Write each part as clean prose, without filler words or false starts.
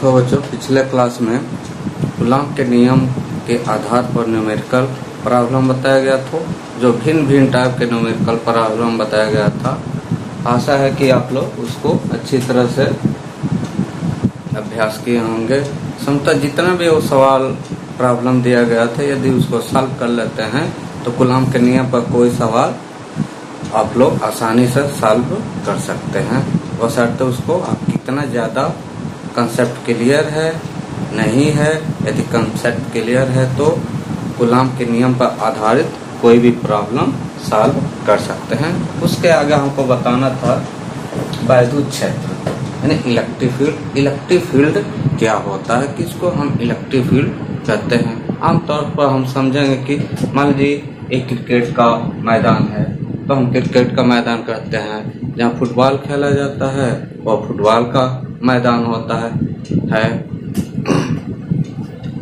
देखो बच्चों, पिछले क्लास में कूलॉम के नियम के आधार पर न्यूमेरिकल प्रॉब्लम बताया गया था, जो भिन्न भिन्न टाइप के न्यूमेरिकल प्रॉब्लम बताया गया था। आशा है कि आप लोग उसको अच्छी तरह से अभ्यास किए होंगे। समझता जितना भी वो सवाल प्रॉब्लम दिया गया था, यदि उसको सॉल्व कर लेते हैं तो कूलॉम के नियम पर कोई सवाल आप लोग आसानी से सॉल्व कर सकते हैं। बशर्ते उसको आप कितना ज़्यादा कंसेप्ट क्लियर है नहीं है। यदि कंसेप्ट क्लियर है तो कूलॉम के नियम पर आधारित कोई भी प्रॉब्लम सॉल्व कर सकते हैं। उसके आगे हमको बताना था वैद्युत क्षेत्र यानी इलेक्ट्रिक फील्ड। इलेक्ट्रिक फील्ड क्या होता है, किसको हम इलेक्ट्रिक फील्ड कहते हैं। आमतौर पर हम समझेंगे कि मान लीजिए एक क्रिकेट का मैदान है, तो हम क्रिकेट का मैदान कहते हैं। जहाँ फुटबॉल खेला जाता है वह फुटबॉल का मैदान होता है।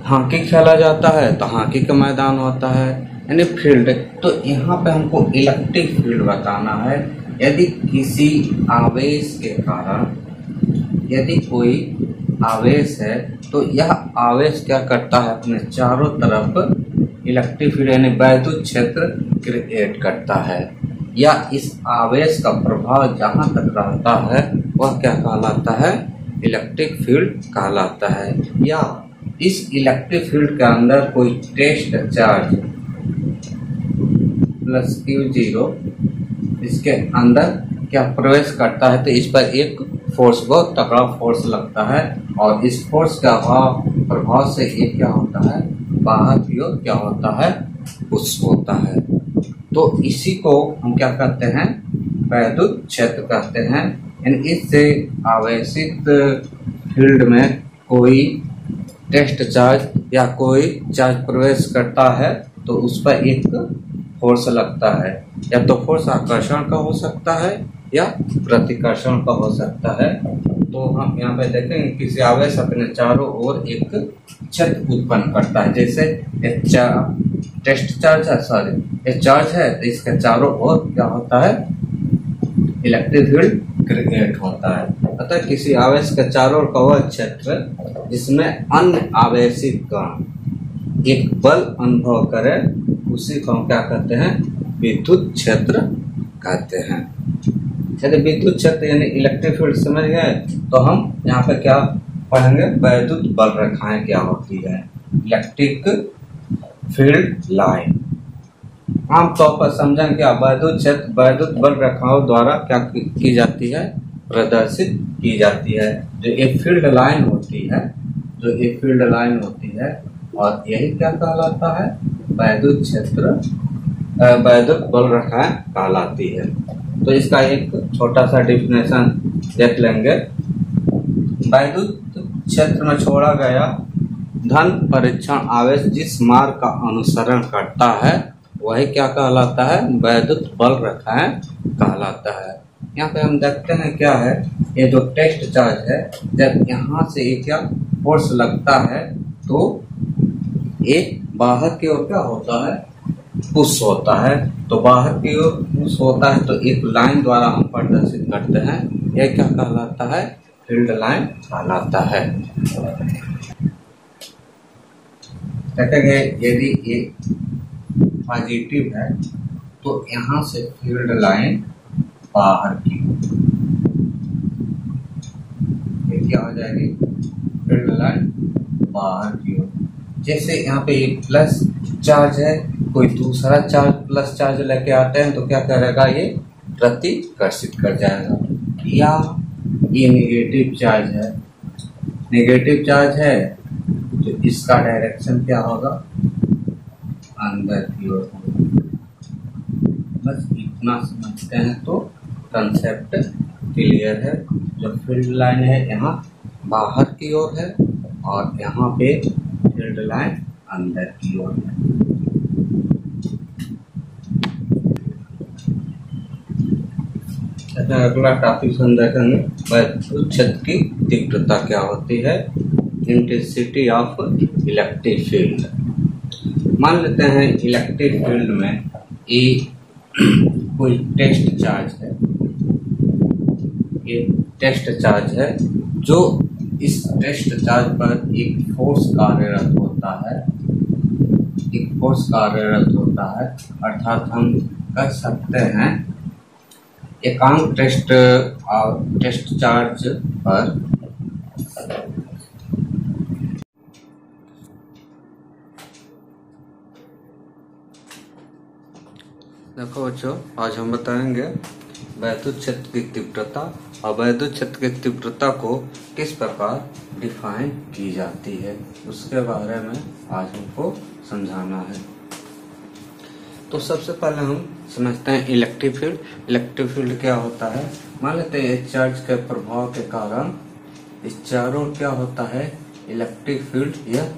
हॉकी खेला जाता है तो हॉकी का मैदान होता है, यानी फील्ड। तो यहाँ पे हमको इलेक्ट्रिक फील्ड बताना है। यदि किसी आवेश के कारण यदि कोई आवेश है तो यह आवेश क्या करता है, अपने चारों तरफ इलेक्ट्रिक फील्ड यानी वैद्युत क्षेत्र क्रिएट करता है। या इस आवेश का प्रभाव जहाँ तक रहता है वह क्या कहलाता है, इलेक्ट्रिक फील्ड कहलाता है। या इस इलेक्ट्रिक फील्ड के अंदर कोई टेस्ट चार्ज प्लस Q0 इसके अंदर क्या प्रवेश करता है, तो इस पर एक फोर्स, बहुत तगड़ा फोर्स लगता है। और इस फोर्स का प्रभाव से ये क्या होता है, बाहर की ओर क्या होता है, पुश होता है। तो इसी को हम क्या कहते हैं, वैद्युत क्षेत्र कहते हैं। यानी इससे आवेशित फील्ड में कोई टेस्ट चार्ज या कोई चार्ज प्रवेश करता है तो उस पर एक फोर्स लगता है। या तो फोर्स आकर्षण का हो सकता है या प्रतिकर्षण का हो सकता है। तो हम यहाँ पे देखेंगे किसी आवेश अपने चारों ओर एक क्षेत्र उत्पन्न करता है। जैसे टेस्ट चार्ज है, ये चार्ज है, तो इसके चारों ओर क्या होता है, इलेक्ट्रिक फील्ड क्रिएट होता है। अतः किसी आवेश के चारों ओर का वह क्षेत्र जिसमें अन्य आवेशित कण एक बल अनुभव करे, उसी को हम क्या कहते हैं, विद्युत क्षेत्र कहते हैं। यदि विद्युत क्षेत्र यानी इलेक्ट्रिक फील्ड समझ गए तो हम यहाँ पे क्या पढ़ेंगे, वैद्युत बल रेखाएं क्या होती है, इलेक्ट्रिक फील्ड लाइन। आमतौर पर समझें क्या, वैद्युत क्षेत्र वैद्युत बल रेखाओं द्वारा क्या की जाती है, प्रदर्शित की जाती है। जो एक फील्ड लाइन होती है, जो एक फील्ड लाइन होती है, और यही क्या कहलाता है, वैद्युत क्षेत्र वैद्युत बल रेखाएं कहलाती है। तो इसका एक छोटा सा डिफिनेशन देख लेंगे। वैद्युत क्षेत्र में छोड़ा गया धन परीक्षण आवेश जिस मार्ग का अनुसरण करता है वही क्या कहलाता है, वैद्युत बल रेखाएं कहलाता है। यहाँ पे हम देखते हैं क्या है, ये जो टेस्ट चार्ज है, जब यहाँ से ये क्या फोर्स लगता है तो एक बाहर की ओर क्या होता है, पुश होता है। तो बाहर की ओर पुश होता है तो एक लाइन द्वारा हम प्रदर्शित करते हैं, यह क्या कहलाता है, फील्ड लाइन कहलाता है। देखेंगे यदि ये पॉजिटिव है तो यहाँ से फील्ड लाइन बाहर की, ये क्या हो जाएगी, फील्ड लाइन बाहर की ओर। जैसे यहाँ पे एक प्लस चार्ज है, कोई दूसरा चार्ज प्लस चार्ज लेके आते हैं तो क्या करेगा, ये प्रतिकर्षित कर जाएगा। या ये नेगेटिव चार्ज है, नेगेटिव चार्ज है तो इसका डायरेक्शन क्या होगा, अंदर की ओर होगा। बस इतना समझते हैं तो कंसेप्ट क्लियर है। जो फील्ड लाइन है यहाँ बाहर की ओर है और यहाँ पे फील्ड लाइन अंदर की ओर है। अगला टॉपिक हम देखेंगे, वैद्युत क्षेत्र की तीव्रता क्या होती है, इंटेंसिटी ऑफ इलेक्ट्रिक फील्ड। मान लेते हैं इलेक्ट्रिक फील्ड में कोई टेस्ट चार्ज है, ये टेस्ट चार्ज है जो इस टेस्ट चार्ज पर एक फोर्स कार्यरत होता है, एक फोर्स कार्यरत होता है, अर्थात हम कह सकते हैं एकांक टेस्ट चार्ज पर देखो बच्चों, आज हम बताएंगे वैद्युत क्षेत्र की तीव्रता और वैद्युत क्षेत्र की तीव्रता को किस प्रकार डिफाइन की जाती है, उसके बारे में आज हमको समझाना है। तो सबसे पहले हम समझते हैं इलेक्ट्रिक फील्ड। इलेक्ट्रिक फील्ड क्या होता है? मान लेते हैं चार्ज के प्रभाव के कारण इस चारों क्या होता है, इलेक्ट्रिक फील्ड यह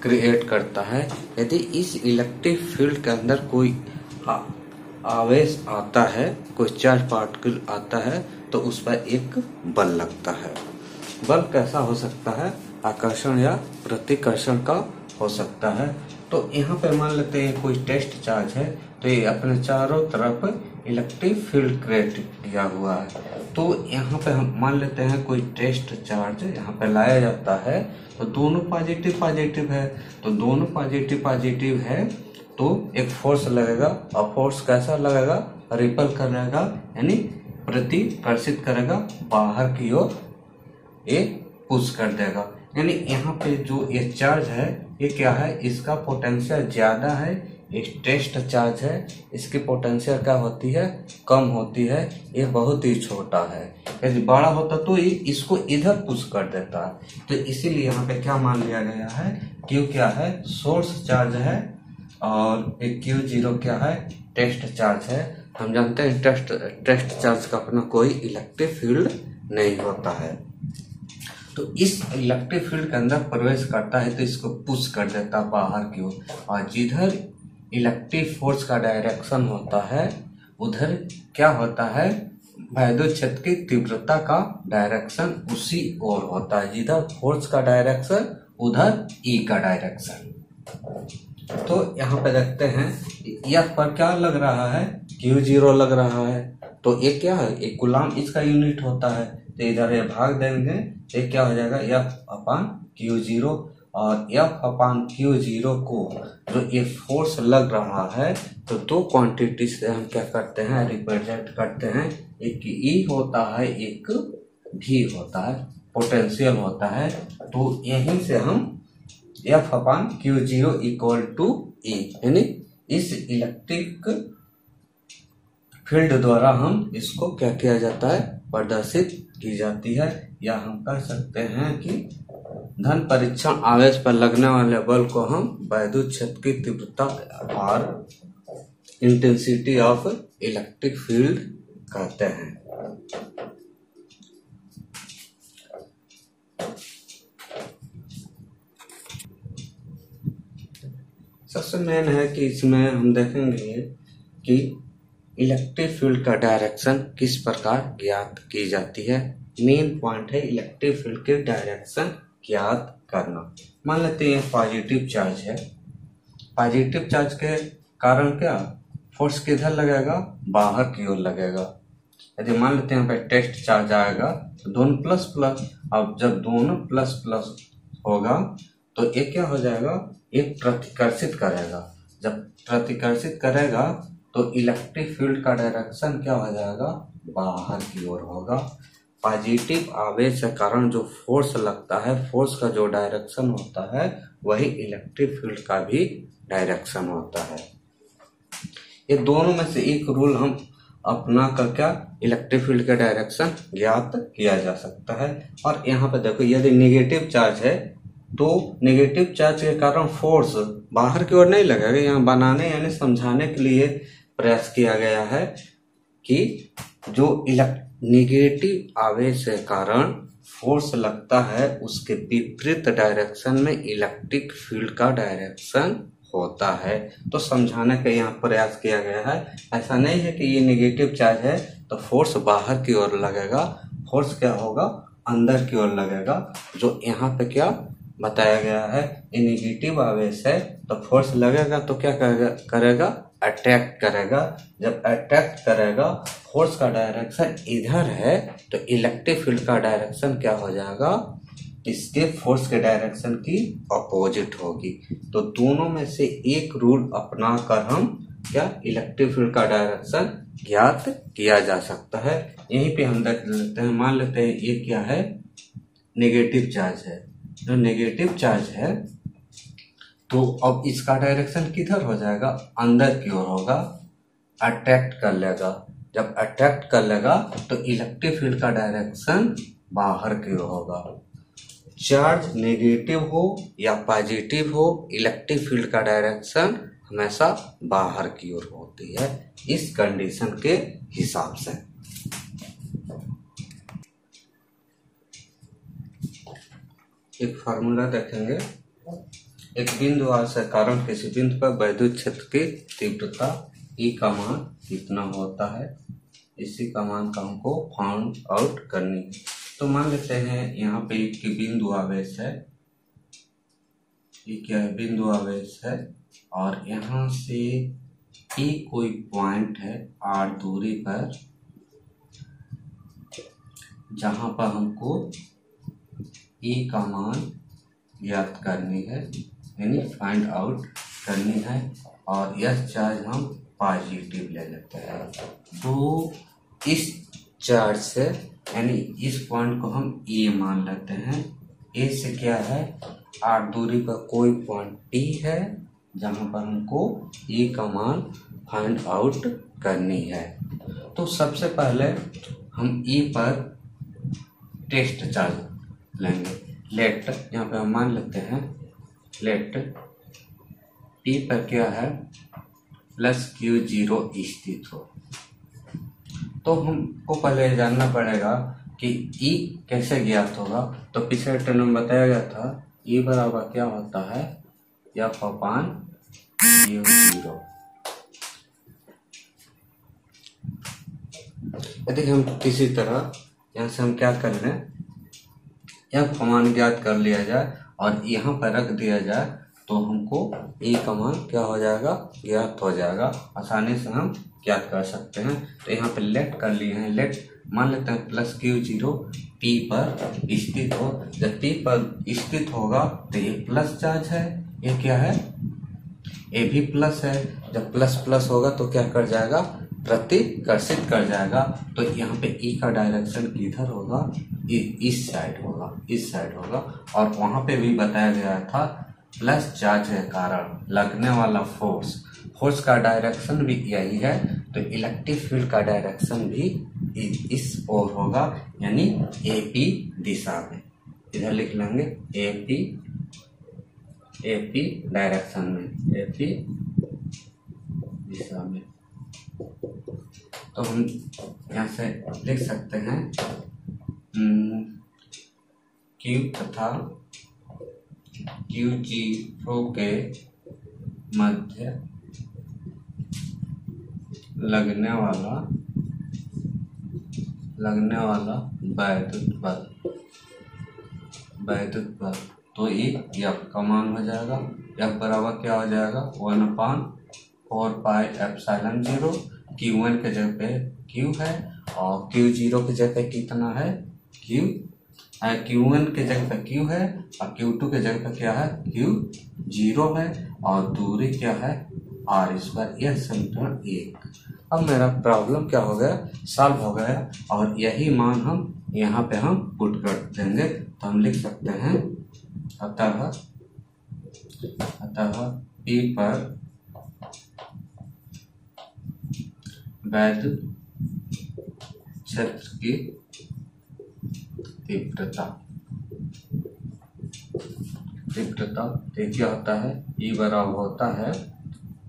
क्रिएट करता है। यदि इस इलेक्ट्रिक फील्ड के अंदर कोई आवेश आता है, कोई चार्ज पार्टिकल आता है, तो उस पर एक बल लगता है। बल कैसा हो सकता है? आकर्षण या प्रतिकर्षण का हो सकता है। तो यहाँ पे मान लेते हैं कोई टेस्ट चार्ज है, तो ये अपने चारों तरफ इलेक्ट्रिक फील्ड क्रिएट किया हुआ है। तो यहाँ पे हम मान लेते हैं कोई टेस्ट चार्ज यहाँ पे लाया जाता है, तो दोनों पॉजिटिव पॉजिटिव है, तो दोनों पॉजिटिव पॉजिटिव है, तो एक फोर्स लगेगा, और फोर्स कैसा लगेगा? रिपल करेगा, यानी प्रतिकर्षित करेगा बाहर की ओर, ये पुश कर देगा। यानी यहाँ पे जो ये चार्ज है ये क्या है, इसका पोटेंशियल ज्यादा है। इस टेस्ट चार्ज है, इसकी पोटेंशियल क्या होती है? कम होती है। ये बहुत ही छोटा है, यदि बड़ा होता तो ये इसको इधर पुश कर देता है। तो इसीलिए यहाँ पे क्या मान लिया गया है, क्यू क्या है? सोर्स चार्ज है, और एक Q0 क्या है? टेस्ट चार्ज है। हम जानते हैं टेस्ट चार्ज का अपना कोई इलेक्ट्रिक फील्ड नहीं होता है। तो इस इलेक्ट्रिक फील्ड के अंदर प्रवेश करता है तो इसको पुश कर देता है बाहर की ओर, और जिधर इलेक्ट्रिक फोर्स का डायरेक्शन होता है उधर क्या होता है, वैद्युत क्षेत्र की तीव्रता का डायरेक्शन उसी ओर होता है। जिधर फोर्स का डायरेक्शन उधर ई का डायरेक्शन। तो यहाँ पे देखते हैं F पर क्या लग रहा है, Q0 लग रहा है। तो ये क्या है, एक कूलाम इसका यूनिट होता है, तो इधर ये भाग देंगे तो ये क्या हो जाएगा, F/Q0। और F/Q0 को जो ये फोर्स लग रहा है, तो दो क्वांटिटी से हम क्या करते हैं, रिप्रेजेंट करते हैं। एक E होता है, एक V होता है, पोटेंशियल होता है। तो यहीं से हम F/Q0 इक्वल टू E, यानी इस इलेक्ट्रिक फील्ड द्वारा हम इसको क्या किया जाता है, प्रदर्शित की जाती है। या हम कह सकते हैं कि धन परीक्षण आवेश पर लगने वाले बल को हम वैद्युत क्षेत्र की तीव्रता और इंटेंसिटी ऑफ इलेक्ट्रिक फील्ड कहते हैं। सबसे मेन है कि इसमें हम देखेंगे कि इलेक्ट्रिक फील्ड का डायरेक्शन किस प्रकार ज्ञात की जाती है। मेन पॉइंट है इलेक्ट्रिक फील्ड के डायरेक्शन ज्ञात करना। मान लेते हैं पॉजिटिव चार्ज है, पॉजिटिव चार्ज के कारण क्या फोर्स किधर लगेगा, बाहर की ओर लगेगा। यदि मान लेते हैं यहाँ पे टेस्ट चार्ज आएगा तो दोनों प्लस प्लस, अब जब दोनों प्लस प्लस होगा तो ये क्या हो जाएगा, एक प्रतिकर्षित करेगा। जब प्रतिकर्षित करेगा तो इलेक्ट्रिक फील्ड का डायरेक्शन क्या हो जाएगा, बाहर की ओर होगा। पॉजिटिव आवेश के कारण जो फोर्स लगता है, फोर्स का जो डायरेक्शन होता है वही इलेक्ट्रिक फील्ड का भी डायरेक्शन होता है। ये दोनों में से एक रूल हम अपना कर क्या इलेक्ट्रिक फील्ड का डायरेक्शन ज्ञात किया जा सकता है। और यहाँ पे देखो यदि नेगेटिव चार्ज है तो नेगेटिव चार्ज के कारण फोर्स बाहर की ओर नहीं लगेगा। यहाँ बनाने यानी समझाने के लिए प्रयास किया गया है कि जो नेगेटिव आवेश के कारण फोर्स लगता है उसके विपरीत डायरेक्शन में इलेक्ट्रिक फील्ड का डायरेक्शन होता है। तो समझाने का यहाँ प्रयास किया गया है। ऐसा नहीं है कि ये नेगेटिव चार्ज है तो फोर्स बाहर की ओर लगेगा, फोर्स क्या होगा, अंदर की ओर लगेगा। जो यहाँ पे क्या बताया गया है, ये नेगेटिव आवेश है तो फोर्स लगेगा तो क्या करेगा, अट्रैक्ट करेगा। जब अट्रैक्ट करेगा, फोर्स का डायरेक्शन इधर है तो इलेक्ट्रिक फील्ड का डायरेक्शन क्या हो जाएगा, इसके फोर्स के डायरेक्शन की अपोजिट होगी। तो दोनों में से एक रूल अपना कर हम क्या इलेक्ट्रिक फील्ड का डायरेक्शन ज्ञात किया जा सकता है। यहीं पे हम देख लेते हैं, मान लेते हैं ये क्या है, नेगेटिव चार्ज है। जो नेगेटिव चार्ज है तो अब इसका डायरेक्शन किधर हो जाएगा, अंदर की ओर होगा, अट्रैक्ट कर लेगा। जब अट्रैक्ट कर लेगा तो इलेक्ट्रिक फील्ड का डायरेक्शन बाहर की ओर होगा। चार्ज नेगेटिव हो या पॉजिटिव हो, इलेक्ट्रिक फील्ड का डायरेक्शन हमेशा बाहर की ओर होती है इस कंडीशन के हिसाब से। एक फार्मूला देखेंगे, एक बिंदु आर से कारण किसी बिंदु पर वैद्युत क्षेत्र की तीव्रता ई का मान कितना होता है, इसी का मान का हमको फाइंड आउट करनी है। तो मान लेते हैं यहाँ पे एक बिंदु आवेश है, ये क्या है, बिंदु आवेश है, और यहाँ से ई कोई पॉइंट है आर दूरी पर, जहां पर हमको ई का मान ज्ञात करनी है, यानी फाइंड आउट करनी है। और यह चार्ज हम पॉजिटिव ले लेते हैं। तो इस चार्ज से यानी इस पॉइंट को हम ए मान लेते हैं। ए से क्या है, आर दूरी पर कोई पॉइंट पी है जहां पर हमको ई का मान फाइंड आउट करनी है। तो सबसे पहले हम ई पर टेस्ट चार्ज लेंगे। लेट यहाँ पे हम मान लेते हैं, लेट पी पर क्या है, प्लस Q0 स्थित हो। तो हमको पहले जानना पड़ेगा कि E कैसे ज्ञात होगा। तो पिछले टर्म में बताया गया था E बराबर क्या होता है, F अपान Q0। यदि हम किसी तरह यहाँ से हम क्या कर लें, F का मान ज्ञात कर लिया जाए और यहाँ पर रख दिया जाए तो हमको E का मान क्या हो जाएगा, ज्ञात हो जाएगा। आसानी से हम ज्ञात कर सकते हैं। तो यहाँ पे लेट कर लिए हैं, लेट मान लेते हैं प्लस Q0 P पर स्थित हो। जब P पर स्थित होगा तो ये प्लस चार्ज है, ये क्या है, ये भी प्लस है। जब प्लस प्लस होगा तो क्या कर जाएगा, प्रतिकर्षित कर जाएगा। तो यहाँ पे E का डायरेक्शन किधर होगा, इस साइड होगा, इस साइड होगा। और वहां पे भी बताया गया था प्लस चार्ज के कारण लगने वाला फोर्स, फोर्स का डायरेक्शन भी यही है। तो इलेक्ट्रिक फील्ड का डायरेक्शन भी इस ओर होगा, यानी AP दिशा में। इधर लिख लेंगे AP डायरेक्शन में, AP दिशा में। तो हम यहाँ से लिख सकते हैं Q तथा Q0 के मध्य लगने वाला वैद्युत बल। तो ये F का मान हो जाएगा, F बराबर क्या हो जाएगा, 1/4πε0। Q1 के जगह पे Q है और Q0 की जगह पे कितना है, Q1 के जगह पे Q है और Q2 के जगह पे क्या है, Q0 है, और दूरी क्या है, r²। यह समीकरण 1। अब मेरा प्रॉब्लम क्या हो गया, सॉल्व हो गया, और यही मान हम यहाँ पे हम पुट कर देंगे। तो हम लिख सकते हैं अतः P पर वैद्युत क्षेत्र की तीव्रता क्या होता है, E बराबर होता है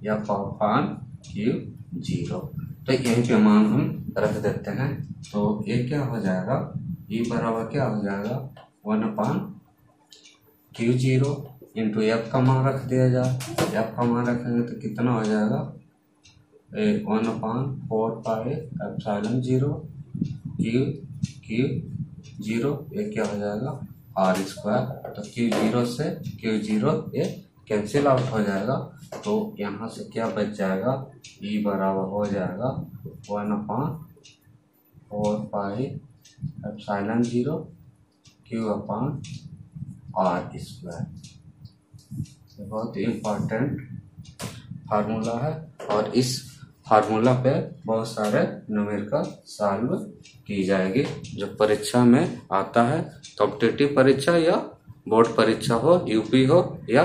F अपान Q0। तो यहीं पे मान हम रख देते हैं। तो ये क्या हो जाएगा, E बराबर क्या हो जाएगा, 1/Q0 इंटू F का मान रख दिया जाए। F का मान रखेंगे तो कितना हो जाएगा, 1/4πε0 Q0, ये क्या हो जाएगा, r²। तो Q0 से Q0 ये कैंसिल आउट हो जाएगा। तो यहाँ से क्या बच जाएगा, E बराबर हो जाएगा 1/4πε0 Q/r²। R square. बहुत इम्पोर्टेंट फार्मूला है और इस फार्मूला पे बहुत सारे न्यूमेरिकल सॉल्व की जाएगी जो परीक्षा में आता है। कॉम्पिटिटिव परीक्षा या बोर्ड परीक्षा हो, यूपी हो या